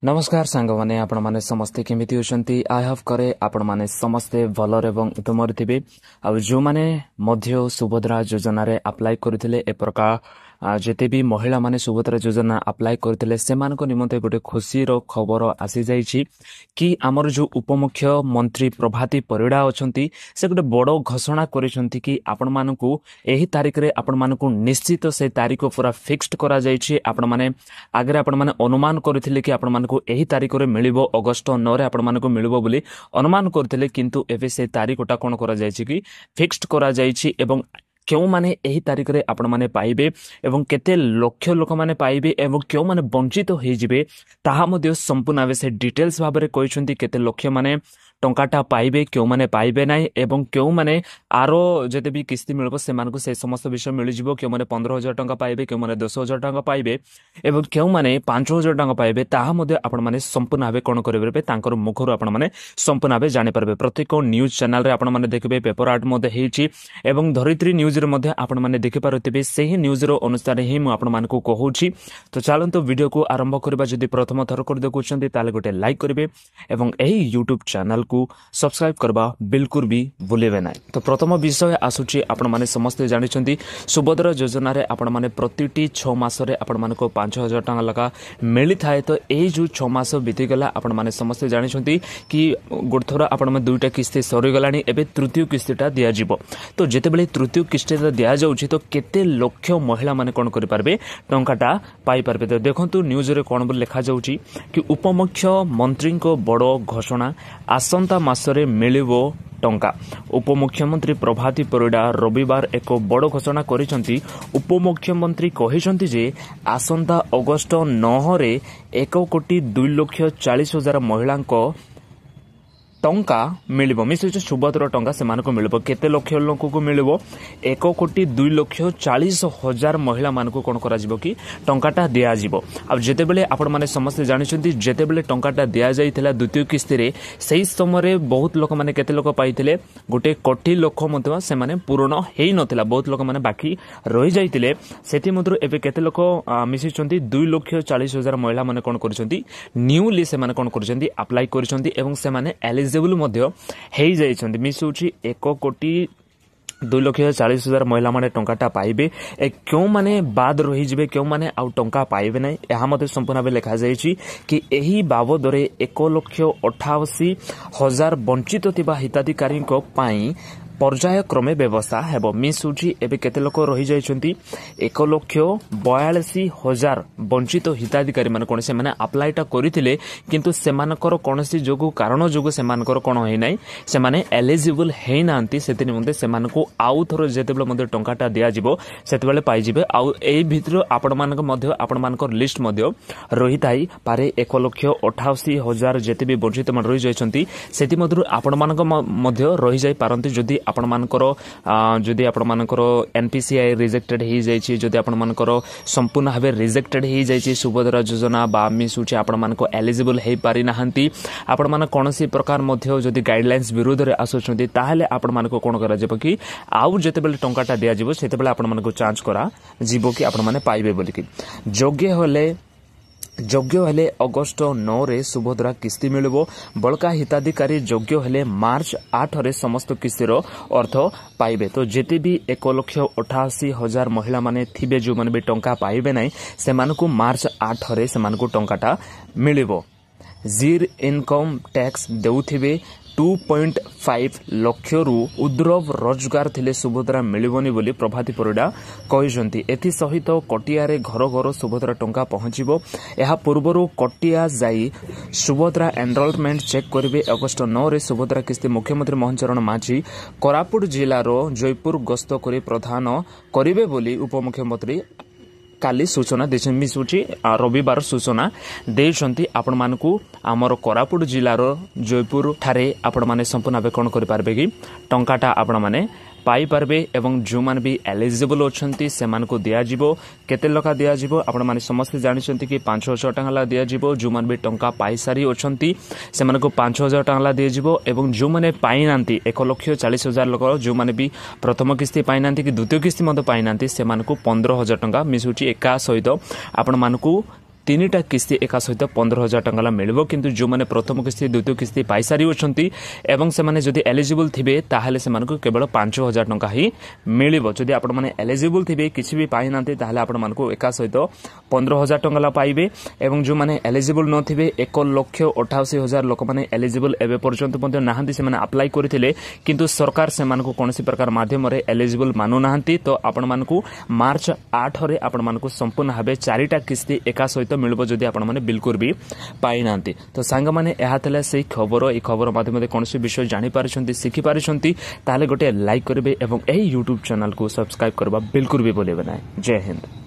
नमस्कार सांग मैंने आपण माने समस्ते केमिति होचंती आई हैव करे आपण माने समस्ते भलर एवं उत्तमर थिबे आ जो माने मध्य सुभद्रा योजना रे अप्लाई करथिले ए प्रकार जेते भी महिला माने सुभद्रा योजना अप्लाई करथिले सेमानको निमंते गोटे खुशी रो खबर आसी जाईछि कि हमर जो उपमुख्य मंत्री प्रभाती परिड़ा अछंती से गोटे बड़ो घोषणा करिसंती कि आपण मानको एही तारिख रे आपण मानको निश्चित से तारिख पूरा फिक्स्ड करा जाईछि आपण माने आगे आपण माने अनुमान करथिले कि आपण मानको एही तारिख रे मिलिबो अगस्त 9 रे आपण मानको मिलिबो बोली अनुमान करथिले किंतु एबे से तारिखटा कोन करा जाईछि कि फिक्स्ड करा जाईछि एवं क्यों माने एही तारिख रे आपण माने पाइबे एवं केते लक्ष लोक माने पाइबे एवं क्यों माने वंचित हो जिवे ताहा मध्ये संपूर्ण आवे से डिटेल्स भाबरे कहिसंती केते लक्ष माने टंकाटा पाइबे क्यों माने पाइबे नाइ एवं क्यों माने आरो जते भी किस्ती मिलबो से मानको से समस्त विषय मिल जिवो क्यों माने 15000 टंका पाइबे क्यों माने 10000 टंका पाइबे एवं क्यों माने 5000 टंका पाइबे ताहा मध्ये आपण माने संपूर्ण भाबे कोन करिबे तांकर मुखरो आपण माने संपूर्ण भाबे जानि परबे प्रत्येक न्यूज चैनल रे आपण माने देखबे पेपर आर्ट मध्ये हेछि एवं धरित्री न्यूज रे मध्ये आपण माने देखि पारुथिबे सेही न्यूज रो अनुसार ही मु आपण मानको कहूछि तो चलंतो वीडियो को आरंभ करबा जदि प्रथम थर कर देखुछंती ताले गोटे लाइक करिवे एवं एही यूट्यूब चैनल को सब्सक्राइब करबा बिल्कुल भी भूलिबे नै। तो प्रथम विषय आसुची आपण माने समस्त जानिछंती सुभद्रा योजना रे आपण माने प्रतिटी 6 मास रे आपण मानको 5000 टका लगा मिली थाए। तो एही जो 6 मास बीती गला आपण माने समस्त जानिछंती कि गोठथरा आपण माने दुईटा किस्ती सरी गलानी एबे तृतीय किस्तीटा दिया जिवो। तो जेते बेले तृतीय किस्तीटा दिया जाउछि तो केते लक्ष महिला माने कोन करि पारबे टंकाटा पाई पारबे। तो देखंतु न्यूज रे कोन लिखा जाउछि कि उपमुख्य मंत्री को बड़ो घोषणा आसंता मासरे मिलिबो टंका। उपमुख्यमंत्री प्रभाती परिड़ा रविवार एक बड़ घोषणा करिसंती। उपमुख्यमंत्री कहिसंती जे आसंता अगस्त 9 रे 1,02,40,000 महिलांको टंका मिलिबो मिसे सुभद्रा टंका से मानको मिलिबो केते लक्ष लोक को मिलिबो 1,02,40,000 महिला मानको कोन करा जिवो कि टंकाटा दिया जिवो। अब जेते बेले आपण माने समस्त जानिछंती जेते बेले टंकाटा दिया जाइथिला द्वितीय किस्ती रे सेही समय रे बहुत लोक माने केते लोक पाइथिले 1 कोटी लोक मध्ये से माने पूर्ण हेई नथिला बहुत लोक माने बाकी रहि जाइथिले सेति मध्ये एबे केते लोक मिसिछंती 2,40,000 महिला माने कोन करछंती न्यूली से माने कोन करछंती अप्लाई करछंती एवं से माने एलिजिबल मध्य हेई जाइछंती मिसुची 1,02,40,000 महिला माने टंकाटा पाइबे क्यों माने बाद रही जिवे क्यों माने आउ टंका पाइबे नै एहा मते संपूर्ण भाबे लिखा जाइछि कि एही बाबदरे 1,88,000 वंचित थिबा हिताधिकारी को पाई पर्याय क्रमे व्यवस्था हेबो। मिसुची एबे केते लोक रही जाइछंती 1,42,000 वंचित हिताधिकारी माने कोन से माने अप्लाईटा करिथिले किंतु सेमानकर कोनसी जोगु कारण जोगु सेमानकर कोन होई नै से माने एलिजिबल हेई नांती सेति निमंते सेमानको आउ थरो जेतेबेले मध्ये टंकाटा दिया जिवो सेतेबेले पाइ जिवे। आउ एई भितर आपण मानक मध्ये आपण मानकर लिस्ट मध्ये रही थाई पारे 1,88,000 जेते भी वंचित मन रही जाइछंती सेति मध्ये आपण मानक मध्ये रही जाई पारंती जदी आपण मानकर जदि आपण मानकर एनपीसीआई रिजेक्टेड हो जाइछि जदि आपण मानकर संपूर्ण भाबे रिजेक्टेड हो जाइछि सुभद्रा योजना बा मिसुछि आपण मानको एलिजिबल हे पारि नाहंती आपण मान कोनसी प्रकार मध्ये जदि गाइडलाइंस विरुद्ध रे आसुछंती ताहाले आपण मानको कोन करा जेबो कि आउ जेतेबेले टंकाटा दिया जिवो सेतेबेले आपण मानको चांस करा जिवो कि आपण माने पाइबे बोली कि योग्य हेले अगस्त 9 रे सुभद्रा किस्ती मिलिबो। बळका हिताधिकारी योग्य हेले मार्च 8 रे समस्त किस्तीर अर्थ पाइबे। तो जेते भी 1,88,000 महिला माने थिबे जो माने भी टंका पाइबे नै से मानको मार्च 8 रे से मानको टंकाटा मिलिबो। जीर इनकम टैक्स देउथिबे 2.5 लाख रु उद्रव रोजगार थिले सुभद्रा मिलिबोनी बोली प्रभाती परिड़ा कहिसंती। एथि सहित कटिया रे घर घर सुभद्रा टंका पहुंचीबो। एहा पूर्वरु कटिया जाई सुभद्रा एनरोलमेंट चेक करिवे। अगस्त 9 रे सुभद्रा किस्ती मुख्यमंत्री मोहन चरण माझी कोरापुट जिल्ला रो जयपुर गस्त करी प्रदान करिवे बोली उपमुख्यमंत्री काली सूचना देछन मिसुची रविवार सूचना देछंती। आपण मानकू हमर कोरापुट जिल्लार जयपुर ठारे आपण माने संपूर्ण भाबे कोन करि पारबे कि टंकाटा आपण माने पाई पारबे एवं जो मान भी एलिजिबल अछंती सेमान को दिया जिवो केते लका दिया जिवो आपण माने समस्त जानिछंती कि 5,000 टका ला दिया जिवो जो मान भी टंका पाई सारी अछंती सेमान को 5,000 टका ला दिया जिवो एवं जो माने पाई नांती 1,40,000 लोक जो माने भी प्रथम किस्ती पाई नांती कि द्वितीय किस्ती मते पाई नांती सेमान को 15,000 टका मिसुची एका सहित आपण मानकू तीनटा किस्ती एका सहित 15,000 टंका मिलिबो किंतु जो माने प्रथम किस्ती द्वितीय किस्ती पाइसारी अछंती एवं से माने जदि एलिजिबल थिबे ताहाले से मानको केवल 5,000 टंका ही मिलिबो जदि आपण माने एलिजिबल थिबे किछि भी पाइ नांते ताहाले आपण मानको एका सहित 15,000 टंका पाइबे एवं जो माने एलिजिबल न थिबे 1,88,000 लोक माने एलिजिबल एबे पर्यंत मध्ये नाहंती से माने अप्लाई करथिले किंतु सरकार से मानको कोनोसी प्रकार माध्यम रे एलिजिबल मानु नाहंती तो आपण मानको मार्च 8 रे आपण मानको संपूर्ण भाबे 4टा किस्ती एका सहित मिलबो जदि आपण माने बिल्कुल भी पाइ नांती तो सांग माने एहा तले सेही खबर ए खबर माध्यम रे कोनोसी विषय जानि पारिछंती सिखि पारिछंती ताले गोटे लाइक करबे एवं एही YouTube चैनल को सब्सक्राइब करबा बिल्कुल भी भूलेबे नै जय हिंद।